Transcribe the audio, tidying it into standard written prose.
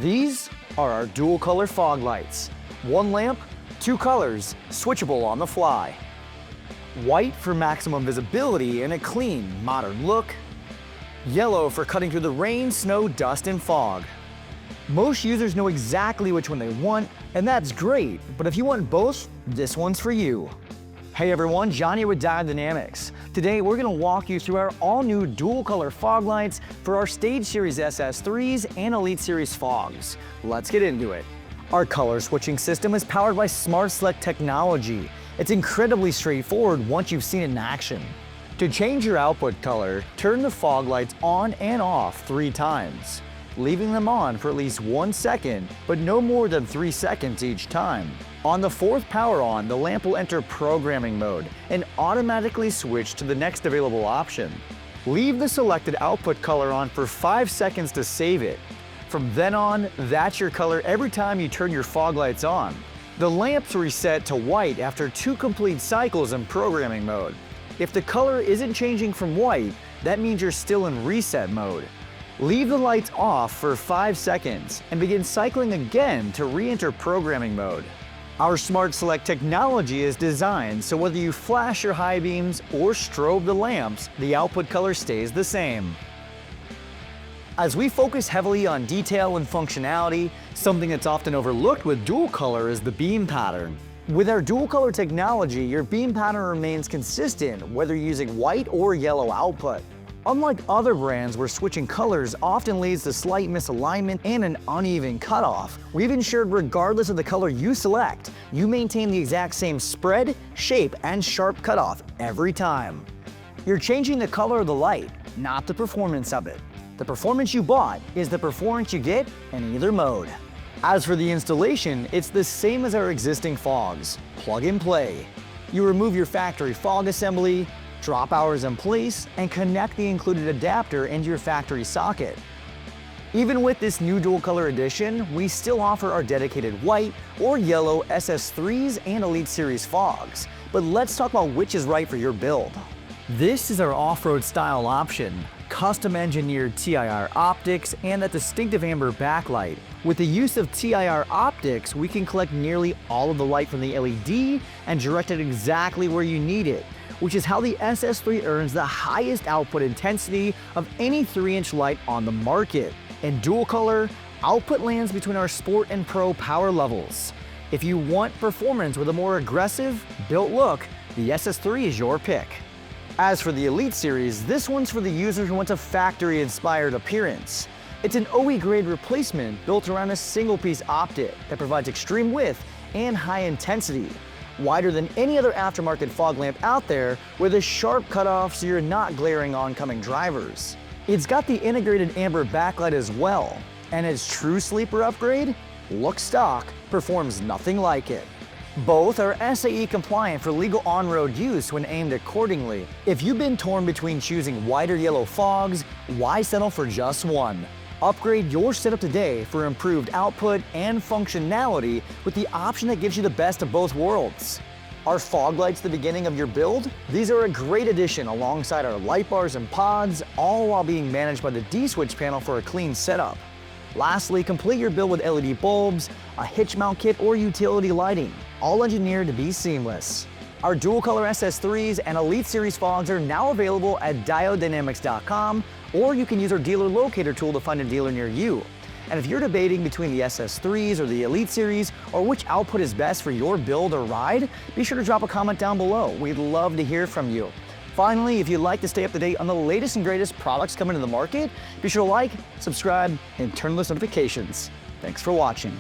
These are our dual color fog lights. One lamp, two colors, switchable on the fly. White for maximum visibility and a clean, modern look. Yellow for cutting through the rain, snow, dust, and fog. Most users know exactly which one they want, and that's great, but if you want both, this one's for you. Hey everyone, Johnny with Diode Dynamics. Today we're going to walk you through our all-new dual-color fog lights for our Stage Series SS3s and Elite Series fogs. Let's get into it. Our color switching system is powered by SmartSelect Technology. It's incredibly straightforward once you've seen it in action. To change your output color, turn the fog lights on and off 3 times, leaving them on for at least 1 second, but no more than 3 seconds each time. On the 4th power on, the lamp will enter programming mode and automatically switch to the next available option. Leave the selected output color on for 5 seconds to save it. From then on, that's your color every time you turn your fog lights on. The lamps reset to white after 2 complete cycles in programming mode. If the color isn't changing from white, that means you're still in reset mode. Leave the lights off for 5 seconds and begin cycling again to re-enter programming mode. Our SmartSelect technology is designed so whether you flash your high beams or strobe the lamps, the output color stays the same. As we focus heavily on detail and functionality, something that's often overlooked with dual color is the beam pattern. With our dual color technology, your beam pattern remains consistent whether you're using white or yellow output. Unlike other brands where switching colors often leads to slight misalignment and an uneven cutoff, we've ensured regardless of the color you select, you maintain the exact same spread, shape, and sharp cutoff every time. You're changing the color of the light, not the performance of it. The performance you bought is the performance you get in either mode. As for the installation, it's the same as our existing fogs. Plug and play. You remove your factory fog assembly, drop ours in place, and connect the included adapter into your factory socket. Even with this new dual color edition, we still offer our dedicated white or yellow SS3s and Elite Series fogs. But let's talk about which is right for your build. This is our off-road style option. Custom engineered TIR optics and that distinctive amber backlight. With the use of TIR optics, we can collect nearly all of the light from the LED and direct it exactly where you need it, which is how the SS3 earns the highest output intensity of any 3-inch light on the market. In dual color, output lands between our Sport and Pro power levels. If you want performance with a more aggressive, built look, the SS3 is your pick. As for the Elite Series, this one's for the users who want a factory-inspired appearance. It's an OE-grade replacement built around a single-piece optic that provides extreme width and high intensity, wider than any other aftermarket fog lamp out there with a sharp cutoff so you're not glaring oncoming drivers. It's got the integrated amber backlight as well, and its true sleeper upgrade, look stock, performs nothing like it. Both are SAE-compliant for legal on-road use when aimed accordingly. If you've been torn between choosing white or yellow fogs, why settle for just one? Upgrade your setup today for improved output and functionality with the option that gives you the best of both worlds. Are fog lights the beginning of your build? These are a great addition alongside our light bars and pods, all while being managed by the D-switch panel for a clean setup. Lastly, complete your build with LED bulbs, a hitch mount kit, or utility lighting, all engineered to be seamless. Our dual color SS3s and Elite Series fogs are now available at diodedynamics.com, or you can use our dealer locator tool to find a dealer near you. And if you're debating between the SS3s or the Elite Series, or which output is best for your build or ride, be sure to drop a comment down below. We'd love to hear from you. Finally, if you'd like to stay up to date on the latest and greatest products coming to the market, be sure to like, subscribe, and turn on those notifications. Thanks for watching.